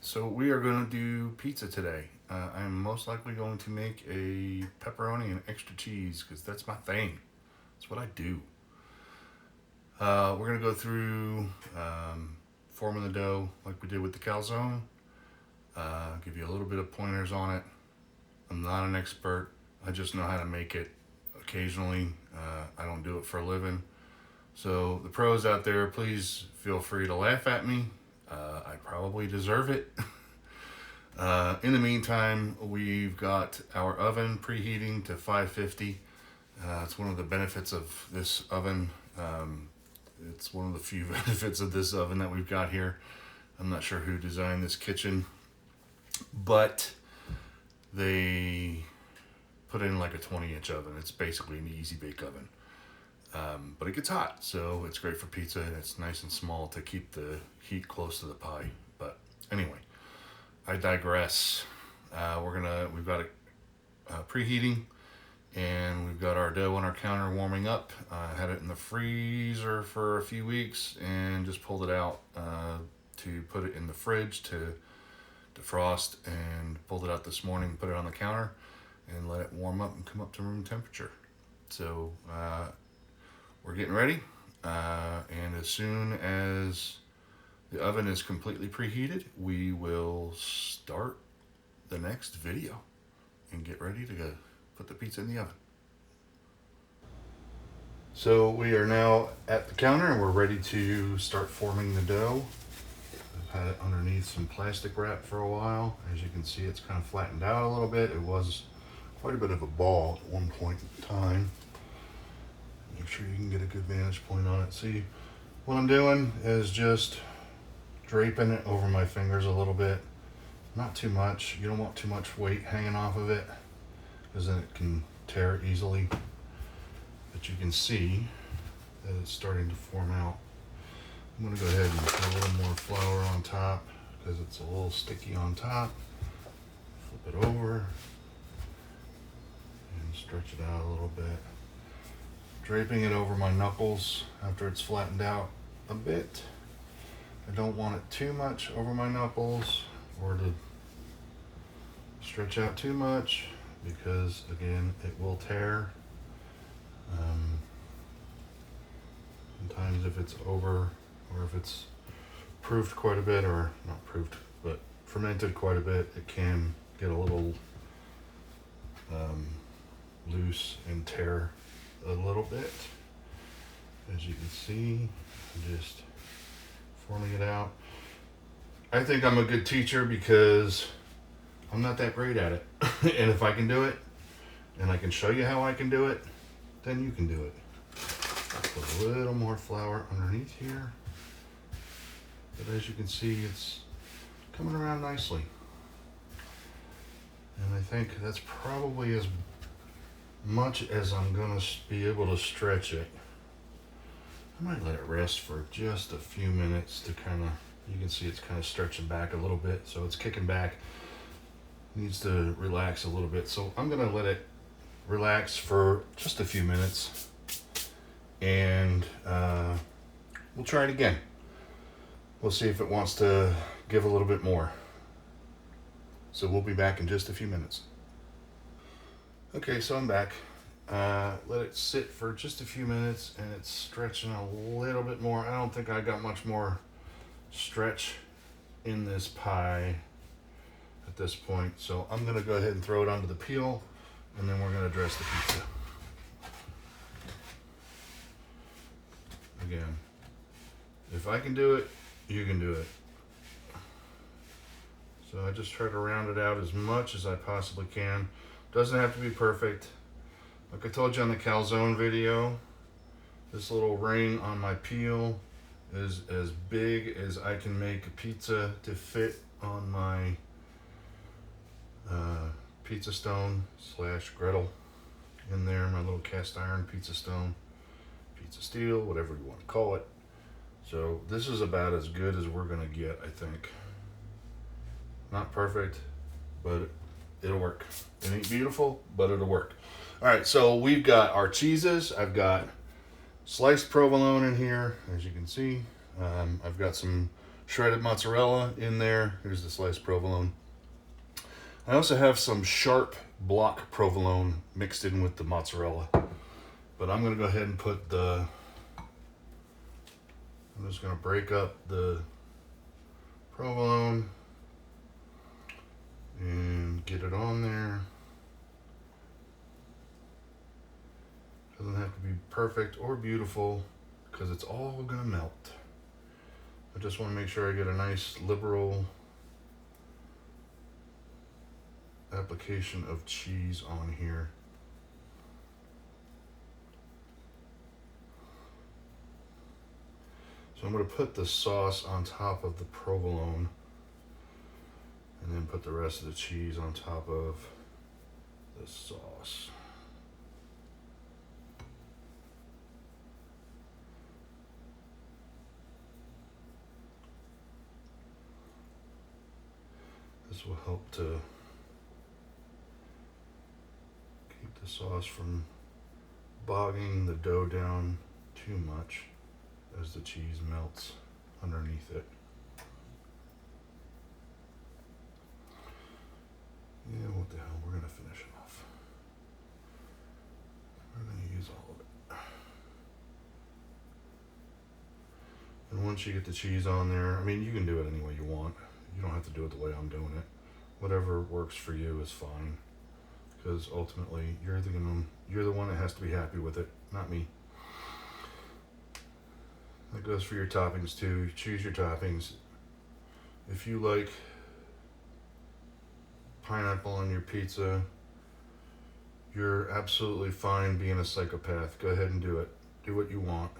So we are going to do pizza today. I'm most likely going to make a pepperoni and extra cheese because that's my thing. That's what I do. We're going to go through forming the dough like we did with the calzone. Give you a little bit of pointers on it. I'm not an expert. I just know how to make it occasionally. I don't do it for a living. So the pros out there, please feel free to laugh at me. I probably deserve it. In the meantime, we've got our oven preheating to 550. It's one of the benefits of this oven. It's one of the few benefits of this oven that we've got here. I'm not sure who designed this kitchen, but they put in like a 20-inch oven. It's basically an easy bake oven. But it gets hot, so it's great for pizza, and it's nice and small to keep the heat close to the pie. But anyway, I digress. We've got it preheating, and we've got our dough on our counter warming up. I had it in the freezer for a few weeks and just pulled it out to put it in the fridge to defrost, and pulled it out this morning, put it on the counter, and let it warm up and come up to room temperature. So we're getting ready, and as soon as the oven is completely preheated, we will start the next video and get ready to go put the pizza in the oven. So we are now at the counter and we're ready to start forming the dough. I've had it underneath some plastic wrap for a while. As you can see, it's kind of flattened out a little bit. It was quite a bit of a ball at one point in time. Make sure you can get a good vantage point on it. See, what I'm doing is just draping it over my fingers a little bit. Not too much. You don't want too much weight hanging off of it, because then it can tear easily. But you can see that it's starting to form out. I'm going to go ahead and put a little more flour on top because it's a little sticky on top. Flip it over and stretch it out a little bit. Draping it over my knuckles after it's flattened out a bit. I don't want it too much over my knuckles or to stretch out too much, because again, it will tear. Sometimes if it's over, or if it's proofed quite a bit, or not proofed, but fermented quite a bit, it can get a little loose and tear a little bit. As you can see, I'm just forming it out. I think I'm a good teacher because I'm not that great at it. And if I can do it, and I can show you how I can do it, then you can do it. Put a little more flour underneath here. But as you can see, it's coming around nicely. And I think that's probably as much as I'm gonna be able to stretch it. I might let it rest for just a few minutes to kind of, you can see it's kind of stretching back a little bit, so it's kicking back. Needs to relax a little bit, so I'm gonna let it relax for just a few minutes, and we'll try it again. We'll see if it wants to give a little bit more. So we'll be back in just a few minutes. Okay, so I'm back. Let it sit for just a few minutes, and it's stretching a little bit more. I don't think I got much more stretch in this pie at this point, so I'm gonna go ahead and throw it onto the peel, and then we're gonna dress the pizza. Again, if I can do it, you can do it. So I just try to round it out as much as I possibly can. Doesn't have to be perfect. Like I told you on the calzone video, this little ring on my peel is as big as I can make a pizza to fit on my pizza stone / griddle in there, my little cast iron pizza stone, pizza steel, whatever you want to call it. So this is about as good as we're gonna get, I think. Not perfect, but it'll work. It ain't beautiful, but it'll work. All right, so we've got our cheeses. I've got sliced provolone in here, as you can see. I've got some shredded mozzarella in there. Here's the sliced provolone. I also have some sharp block provolone mixed in with the mozzarella. But I'm going to go ahead and put I'm just going to break up the provolone and get it on there. Doesn't have to be perfect or beautiful because it's all going to melt. I just want to make sure I get a nice liberal application of cheese on here. So I'm going to put the sauce on top of the provolone and then put the rest of the cheese on top of the sauce. This will help to keep the sauce from bogging the dough down too much as the cheese melts underneath it. Yeah, what the hell, we're gonna finish it off. We're gonna use all of it. And once you get the cheese on there, I mean, you can do it any way you want. You don't have to do it the way I'm doing it. Whatever works for you is fine. Because ultimately, you're the one that has to be happy with it, not me. That goes for your toppings too. You choose your toppings. If you like pineapple on your pizza, you're absolutely fine being a psychopath. Go ahead and do it. Do what you want.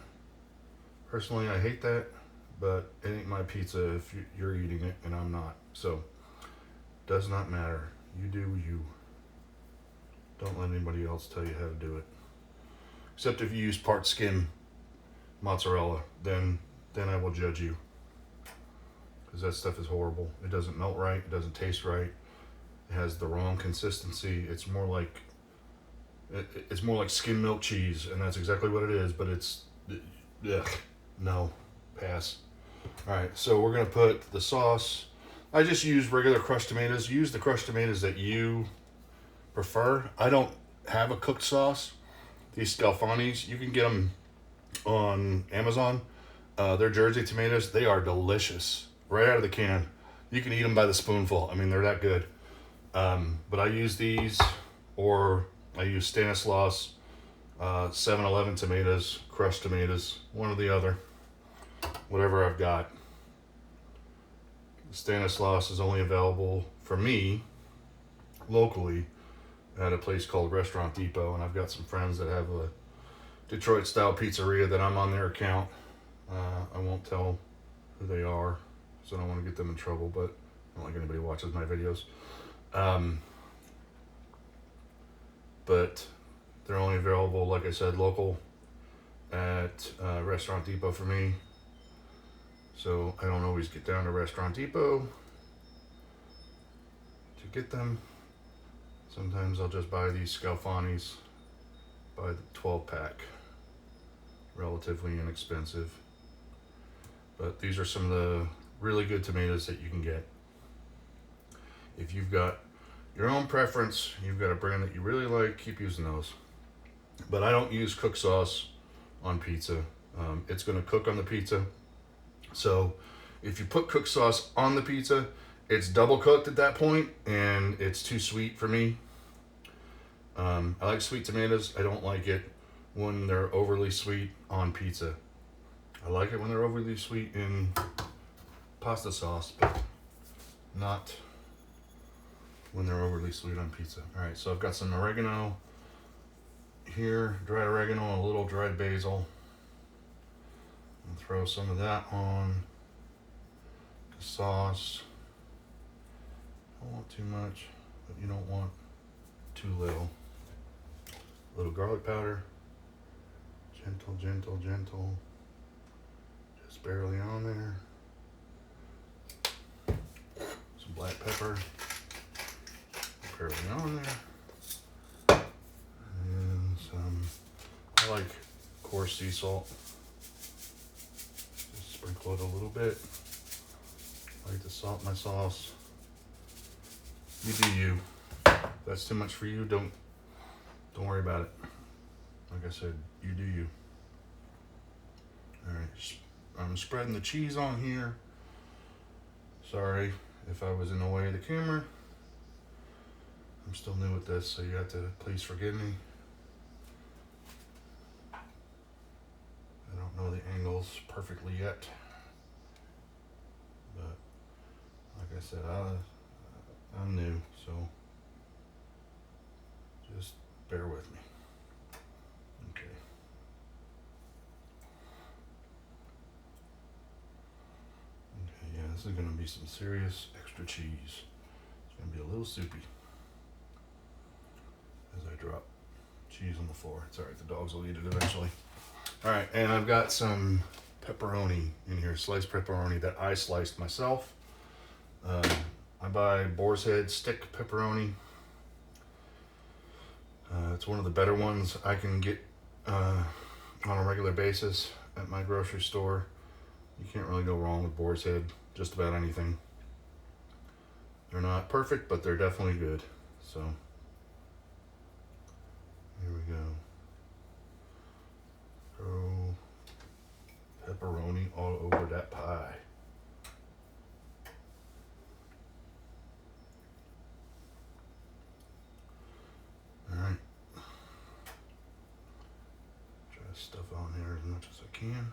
Personally, I hate that, but it ain't my pizza if you're eating it and I'm not. So, does not matter. You do you. Don't let anybody else tell you how to do it. Except if you use part skim mozzarella, then I will judge you. Because that stuff is horrible. It doesn't melt right. It doesn't taste right. It has the wrong consistency. It's more like skim milk cheese, and that's exactly what it is. But it's, ugh, no, pass. All right, so we're gonna put the sauce. I just use regular crushed tomatoes. Use the crushed tomatoes that you prefer. I don't have a cooked sauce. These scalfanis, you can get them on Amazon. They're Jersey tomatoes. They are delicious. Right out of the can. You can eat them by the spoonful. I mean, they're that good. But I use these, or I use Stanislaus 7-Eleven tomatoes, crushed tomatoes, one or the other. Whatever I've got. Stanislaus is only available for me locally at a place called Restaurant Depot, and I've got some friends that have a Detroit style pizzeria that I'm on their account. I won't tell who they are, so I don't want to get them in trouble, but I don't like anybody watches my videos. But they're only available, like I said, local at Restaurant Depot for me. So I don't always get down to Restaurant Depot to get them. Sometimes I'll just buy these scalfanis by the 12-pack. Relatively inexpensive. But these are some of the really good tomatoes that you can get. If you've got your own preference, you've got a brand that you really like, keep using those. But I don't use cooked sauce on pizza. It's going to cook on the pizza. So if you put cooked sauce on the pizza, it's double cooked at that point, and it's too sweet for me. I like sweet tomatoes. I don't like it when they're overly sweet on pizza. I like it when they're overly sweet in pasta sauce, but not when they're overly sweet on pizza. All right, so I've got some oregano here, dried oregano and a little dried basil. And throw some of that on the sauce. Don't want too much, but you don't want too little. A little garlic powder. Gentle, gentle, gentle. Just barely on there. Some black pepper. Barely on there. And some, I like coarse sea salt. Just sprinkle it a little bit. I like to salt my sauce. You do you. If that's too much for you, don't worry about it. Like I said, you do you. All right, I'm spreading the cheese on here. Sorry if I was in the way of the camera. I'm still new at this, so you have to please forgive me. I don't know the angles perfectly yet, but like I said, I'm new, so just bear with me. Okay. Okay, yeah, this is gonna be some serious extra cheese. It's gonna be a little soupy as I drop cheese on the floor. It's alright, the dogs will eat it eventually. Alright, and I've got some pepperoni in here, sliced pepperoni that I sliced myself. I buy Boar's Head stick pepperoni. It's one of the better ones I can get on a regular basis at my grocery store. You can't really go wrong with Boar's Head, just about anything. They're not perfect, but they're definitely good. So, here we go. Throw pepperoni all over that pie. Alright. Try to stuff on here as much as I can.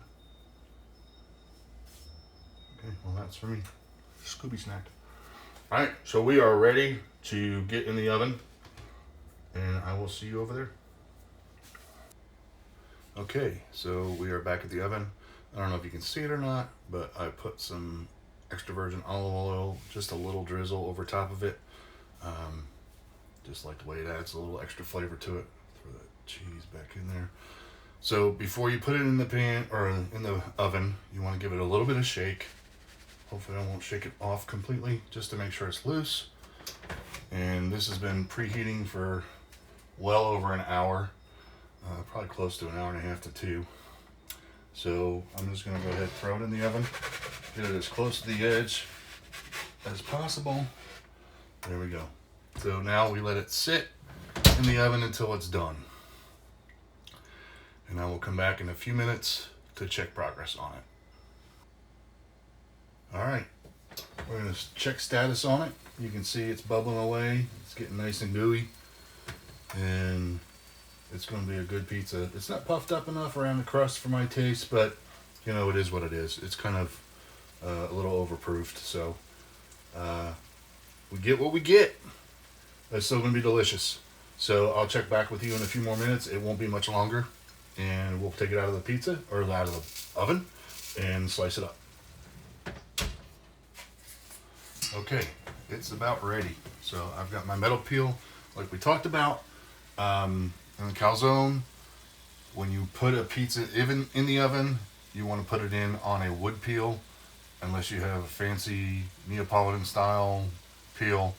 Okay, well that's for me. Scooby snack. Alright, so we are ready to get in the oven, and I will see you over there. Okay, so we are back at the oven. I don't know if you can see it or not, but I put some extra virgin olive oil, just a little drizzle over top of it. Just like the way it adds a little extra flavor to it. Throw the cheese back in there. So before you put it in the pan or in the oven, you want to give it a little bit of shake. Hopefully I won't shake it off completely, just to make sure it's loose. And this has been preheating for well over an hour, probably close to an hour and a half to 2. So I'm just gonna go ahead and throw it in the oven, get it as close to the edge as possible. There we go. So now we let it sit in the oven until it's done. And I will come back in a few minutes to check progress on it. All right, we're gonna check status on it. You can see it's bubbling away. It's getting nice and gooey, and it's gonna be a good pizza. It's not puffed up enough around the crust for my taste, but you know, it is what it is. It's kind of a little overproofed, so we get what we get. It's still gonna be delicious. So I'll check back with you in a few more minutes. It won't be much longer, and we'll take it out of the pizza or out of the oven and slice it up. Okay, it's about ready. So I've got my metal peel like we talked about. And the calzone, when you put a pizza even in the oven, you want to put it in on a wood peel, unless you have a fancy Neapolitan style peel.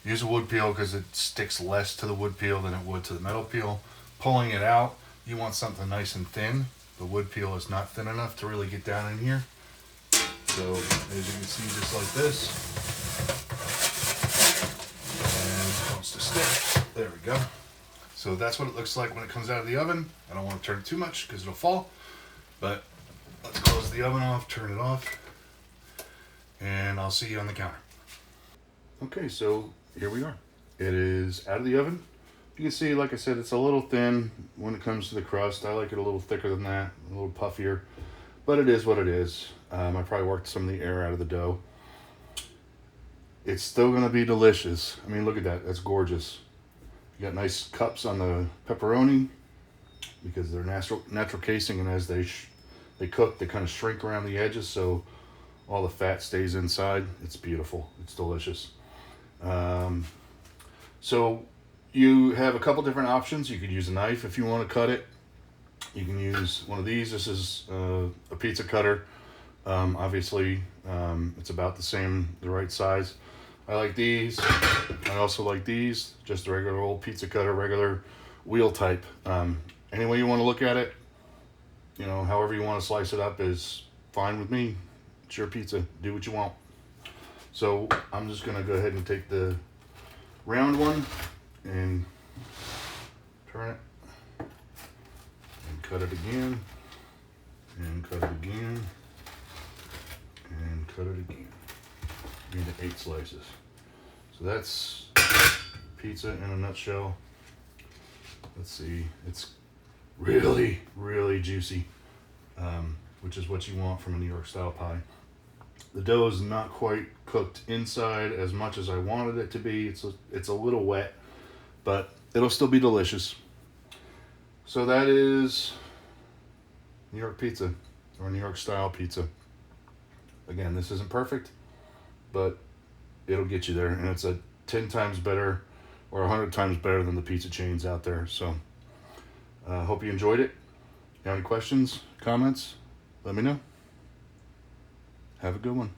Use a wood peel because it sticks less to the wood peel than it would to the metal peel. Pulling it out, you want something nice and thin. The wood peel is not thin enough to really get down in here. So as you can see, just like this, and it wants to stick. There we go. So that's what it looks like when it comes out of the oven. I don't want to turn it too much because it'll fall, but let's close the oven off, turn it off, and I'll see you on the counter. Okay, so here we are. It is out of the oven. You can see, like I said, it's a little thin when it comes to the crust. I like it a little thicker than that, a little puffier, but it is what it is. I probably worked some of the air out of the dough. It's still gonna be delicious. I mean, look at that, that's gorgeous. You got nice cups on the pepperoni because they're natural casing, and as they cook, they kind of shrink around the edges, so all the fat stays inside. It's beautiful. It's delicious. So you have a couple different options. You could use a knife if you want to cut it. You can use one of these. This is a pizza cutter. Obviously, it's about the right size. I like these. I also like these, just a regular old pizza cutter, regular wheel type. Any way you want to look at it, you know, however you want to slice it up is fine with me. It's your pizza. Do what you want. So I'm just gonna go ahead and take the round one and turn it and cut it again and cut it again and cut it again into 8 slices. So that's pizza in a nutshell. Let's see, it's really, really juicy, which is what you want from a New York style pie. The dough is not quite cooked inside as much as I wanted it to be. It's a little wet, but it'll still be delicious. So that is New York pizza, or New York style pizza. Again, this isn't perfect, but it'll get you there, and it's a 10 times better or 100 times better than the pizza chains out there. So hope you enjoyed it. If you have any questions, comments, let me know. Have a good one.